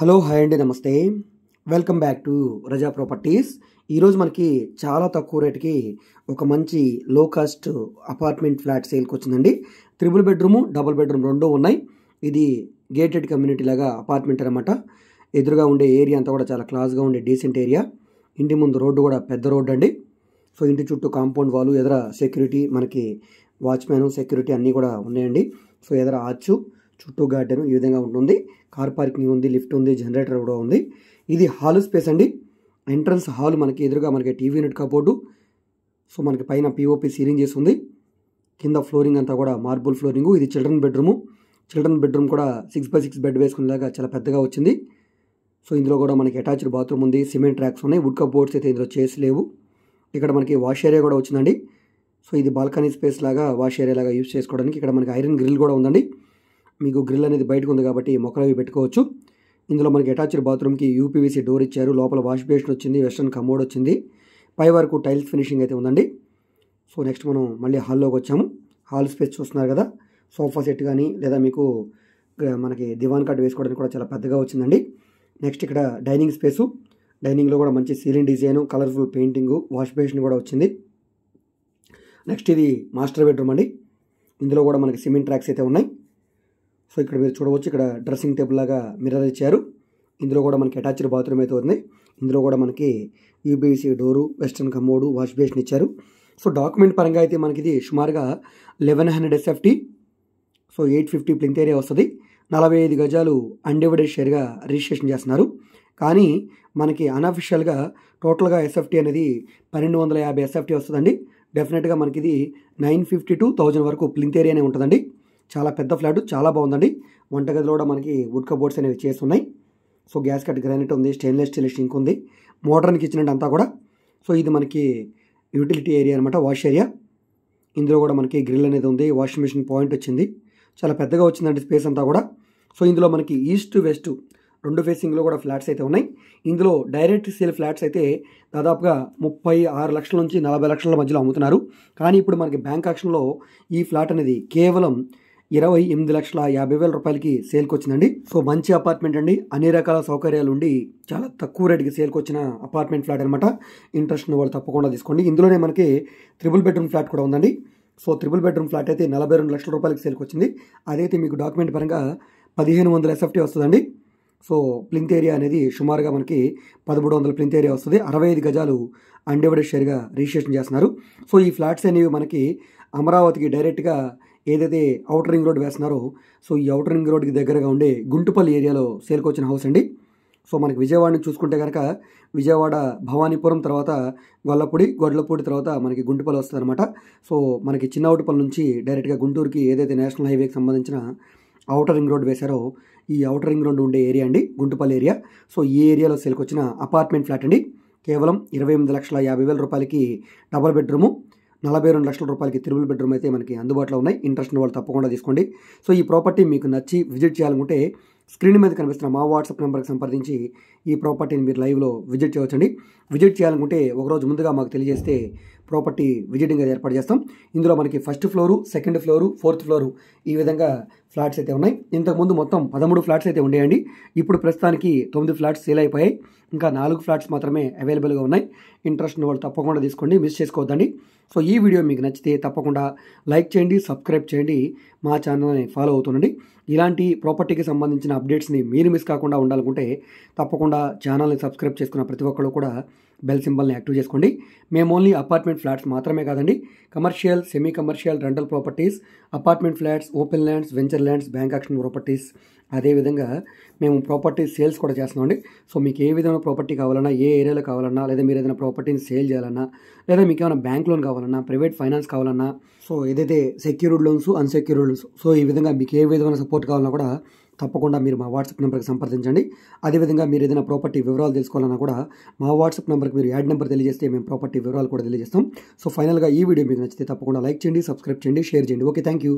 Hello hi అండి, నమస్తే. Welcome back to Raza Properties. ఈరోజు మనకి చాలా తక్కువ రేటుకి ఒక మంచి లో కాస్ట్ అపార్ట్మెంట్ ఫ్లాట్ సేల్కి వచ్చిందండి. 3 బెడ్రూము, 2 బెడ్రూమ్ రెండూ ఉన్నాయి. ఇది గేటెడ్ కమ్యూనిటీ లాగా అపార్ట్మెంట్ అనమాట. ఎదురుగా ఉండే ఏరియా అంతా కూడా చాలా క్లాస్గా ఉండే డీసెంట్ ఏరియా. ఇంటి ముందు రోడ్డు కూడా పెద్ద రోడ్డు అండి. సో ఇంటి చుట్టూ కాంపౌండ్ వాలు, ఎదుర సెక్యూరిటీ, మనకి వాచ్మ్యాన్ సెక్యూరిటీ అన్నీ కూడా ఉన్నాయండి. సో ఎదుర ఆర్చు, చుట్టూ గార్డెన్ ఈ విధంగా ఉంటుంది. కార్ పార్కింగ్ ఉంది, లిఫ్ట్ ఉంది, జనరేటర్ కూడా ఉంది. ఇది హాల్ స్పేస్ అండి. ఎంట్రన్స్ హాల్ మనకి ఎదురుగా మనకి టీవీ యూనిట్ కబోర్డు. సో మనకి పైన పిఓపి సీలింగ్ చేసి ఉంది. కింద ఫ్లోరింగ్ అంతా కూడా మార్బుల్ ఫ్లోరింగు. ఇది చిల్డ్రన్ బెడ్రూము. చిల్డ్రన్ బెడ్రూమ్ కూడా 6x6 బెడ్ వేసుకునేలాగా చాలా పెద్దగా వచ్చింది. సో ఇందులో కూడా మనకి అటాచ్డ్ బాత్రూమ్ ఉంది, సిమెంట్ ట్రాక్స్ ఉన్నాయి. వుడ్ కబోర్డ్స్ అయితే ఇందులో చేసి లేవు. ఇక్కడ మనకి వాష్ ఏరియా కూడా వచ్చిందండి. సో ఇది బాల్కనీ స్పేస్ లాగా వాష్ ఏరియా లాగా యూజ్ చేసుకోవడానికి ఇక్కడ మనకి ఐరన్ గ్రిల్ కూడా ఉందండి. మీకు గ్రిల్ అనేది బయటకు ఉంది కాబట్టి మొక్కలు అవి పెట్టుకోవచ్చు. ఇందులో మనకి అటాచ్డ్ బాత్రూమ్కి యూపీవీసీ డోర్ ఇచ్చారు. లోపల వాష్ బేసిన్ వచ్చింది, వెస్టర్న్ కమోడ్ వచ్చింది. పై వరకు టైల్స్ ఫినిషింగ్ అయితే ఉందండి. సో నెక్స్ట్ మనం మళ్ళీ హాల్లోకి వచ్చాము. హాల్ స్పేస్ చూస్తున్నారు కదా. సోఫా సెట్ కానీ లేదా మీకు మనకి దివాన్ కట్ వేసుకోవడానికి కూడా చాలా పెద్దగా వచ్చిందండి. నెక్స్ట్ ఇక్కడ డైనింగ్ స్పేసు. డైనింగ్లో కూడా మంచి ceiling design, colourful painting, wash basin కూడా వచ్చింది. నెక్స్ట్ ఇది మాస్టర్ బెడ్రూమ్ అండి. ఇందులో కూడా మనకి సిమెంట్ ట్రాక్స్ అయితే ఉన్నాయి. సో ఇక్కడ మీరు చూడవచ్చు, ఇక్కడ డ్రెస్సింగ్ టేబుల్ లాగా మిర్రర్ ఇచ్చారు. ఇందులో కూడా మనకి అటాచ్డ్ బాత్రూమ్ అయితే ఉంది. ఇందులో కూడా మనకి UBC door, western commode, wash basin ఇచ్చారు. సో డాక్యుమెంట్ పరంగా అయితే మనకి ఇది సుమారుగా 1100 SFT. సో 850 ప్లింత్ ఏరియా వస్తుంది. 45 గజాలు అన్డివైడెడ్ షేర్గా రిజిస్ట్రేషన్ చేస్తున్నారు. కానీ మనకి అన్అఫిషియల్గా టోటల్గా ఎస్ఎఫ్టీ అనేది 1250 SFT వస్తుందండి. డెఫినెట్గా మనకి ఇది 950 to 1000 వరకు ప్లింత్ ఏరియానే ఉంటుందండి. చాలా పెద్ద ఫ్లాట్, చాలా బాగుందండి. వంటగదిలో కూడా మనకి వుడ్ కబోర్డ్స్ అనేవి చేస్తున్నాయి. సో గ్యాస్ కట్ గ్రానైట్ ఉంది, స్టెయిన్లెస్ స్టీల్ సింక్ ఉంది, మోడర్న్ కిచెన్ అండి అంతా కూడా. సో ఇది మనకి యూటిలిటీ ఏరియా అనమాట, వాష్ ఏరియా. ఇందులో కూడా మనకి గ్రిల్ అనేది ఉంది, వాషింగ్ మిషన్ పాయింట్ వచ్చింది. చాలా పెద్దగా వచ్చిందండి స్పేస్ అంతా కూడా. సో ఇందులో మనకి ఈస్ట్ వెస్ట్ 2 ఫేసింగ్లో కూడా ఫ్లాట్స్ అయితే ఉన్నాయి. ఇందులో డైరెక్ట్ సేల్ ఫ్లాట్స్ అయితే దాదాపుగా 36 లక్షల నుంచి 40 లక్షల మధ్యలో అమ్ముతున్నారు. కానీ ఇప్పుడు మనకి బ్యాంక్ ఆక్షన్లో ఈ ఫ్లాట్ అనేది కేవలం 28,50,000 రూపాయలకి సేల్కి వచ్చిందండి. సో మంచి అపార్ట్మెంట్ అండి. అన్ని రకాల సౌకర్యాలు ఉండి చాలా తక్కువ రేటుకి సేల్కి వచ్చిన అపార్ట్మెంట్ ఫ్లాట్ అనమాట. ఇంట్రెస్ట్ ఉన్న వాళ్ళు తప్పకుండా తీసుకోండి. ఇందులోనే మనకి 3 బెడ్రూమ్ ఫ్లాట్ కూడా ఉందండి. సో 3 బెడ్రూమ్ ఫ్లాట్ అయితే 42 లక్షల రూపాయలకి సేల్కి వచ్చింది. అదైతే మీకు డాక్యుమెంట్ పరంగా 1500 SFT వస్తుందండి. సో ప్లింత్ ఏరియా అనేది సుమారుగా మనకి 1300 ప్లింత్ ఏరియా వస్తుంది. 65 గజాలు అన్డివైడెడ్ షేర్గా రిజిస్ట్రేషన్ చేస్తున్నారు. సో ఈ ఫ్లాట్స్ అనేవి మనకి అమరావతికి డైరెక్ట్గా ఏదైతే అవుటర్ రింగ్ రోడ్ వేస్తున్నారో, సో ఈ అవుటర్ రింగ్ రోడ్కి దగ్గరగా ఉండే గుంటుపల్లి ఏరియాలో సేల్కి వచ్చిన హౌస్ అండి. సో మనకి విజయవాడని చూసుకుంటే కనుక విజయవాడ భవానీపురం తర్వాత గొడ్లపూడి తర్వాత మనకి గుంటుపల్లి వస్తుంది అనమాట. సో మనకి చిన్నవుటిపల్లి నుంచి డైరెక్ట్గా గుంటూరుకి ఏదైతే నేషనల్ హైవేకి సంబంధించిన అవుటర్ రింగ్ రోడ్ వేశారో ఈ అవుటర్ రింగ్ రోడ్ ఉండే ఏరియా అండి గుంటుపల్లి ఏరియా. సో ఈ ఏరియాలో సేల్కి వచ్చిన అపార్ట్మెంట్ ఫ్లాట్ అండి. కేవలం 28,50,000 రూపాయలకి 2 బెడ్రూము, 42 లక్షల రూపాయలకి 3 బెడ్రూమ్ అయితే మనకి అందుబాటులో ఉన్నాయి. ఇంట్రెస్ట్ ఉన్న వాళ్ళు తప్పకుండా తీసుకోండి. సో ఈ ప్రాపర్టీ మీకు నచ్చి విజిట్ చేయాలనుకుంటే స్క్రీన్ మీద కనిపిస్తున్న మా వాట్సాప్ నెంబర్కి సంప్రదించి ఈ ప్రాపర్టీని మీరు లైవ్లో విజిట్ చేయవచ్చండి. విజిట్ చేయాలనుకుంటే ఒకరోజు ముందుగా మాకు తెలియజేస్తే ప్రాపర్టీ విజిటింగ్ అది ఏర్పాటు చేస్తాం. ఇందులో మనకి 1st floor, 2nd floor, 4th floor ఈ విధంగా ఫ్లాట్స్ అయితే ఉన్నాయి. ఇంతకుముందు మొత్తం 13 ఫ్లాట్స్ అయితే ఉండేయండి. ఇప్పుడు ప్రస్తుతానికి 9 ఫ్లాట్స్ సేల్ అయిపోయాయి. ఇంకా 4 ఫ్లాట్స్ మాత్రమే అవైలబుల్గా ఉన్నాయి. ఇంట్రెస్ట్ ఉన్న వాళ్ళు తప్పకుండా తీసుకోండి, మిస్ చేసుకోవద్దండి. సో ఈ వీడియో మీకు నచ్చితే తప్పకుండా లైక్ చేయండి, సబ్స్క్రైబ్ చేయండి, మా ఛానల్ని ఫాలో అవుతుండండి. ఇలాంటి ప్రాపర్టీకి సంబంధించిన అప్డేట్స్ని మీరు మిస్ కాకుండా ఉండాలనుకుంటే తప్పకుండా ఛానల్ని సబ్స్క్రైబ్ చేసుకున్న ప్రతి ఒక్కళ్ళు కూడా బెల్ సింబల్ని యాక్టివ్ చేసుకోండి. మేము ఓన్లీ అపార్ట్మెంట్ ఫ్లాట్స్ మాత్రమే కాదండి, commercial, semi commercial, rental properties, apartment flats, open lands, venture lands, bank action properties, అదేవిధంగా మేము ప్రాపర్టీస్ సేల్స్ కూడా చేస్తున్నామండి. సో మీకు ఏ విధమైన ప్రాపర్టీ కావాలన్నా, ఏ ఏరియాలో కావాలన్నా, లేదా మీరు ఏదైనా ప్రాపర్టీని సేల్ చేయాలన్నా, లేదా మీకు ఏమైనా బ్యాంక్ లోన్ కావాలన్నా, ప్రైవేట్ ఫైనాన్స్ కావాలన్నా, సో ఏదైతే secured loans, unsecured loans, so ఈ విధంగా మీకు ఏ విధమైన సపోర్ట్ కావాలన్నా కూడా తప్పకుండా మీరు మా వాట్సాప్ నెంబర్కి సంప్రదించండి. అదేవిధంగా మీరు ఏదైనా ప్రాపర్టీ వివరాలు తెలుసుకోవాలన్నా కూడా మా వాట్సాప్ నెంబర్కి మీరు యాడ్ నెంబర్ తెలియజేస్తే మేము ప్రాపర్టీ వివరాలు కూడా తెలియజేస్తాం. సో ఫైనల్గా ఈ వీడియో మీకు నచ్చితే తప్పకుండా లైక్ చేయండి, సబ్స్క్రైబ్ చేయండి, షేర్ చేయండి. Okay, thank you.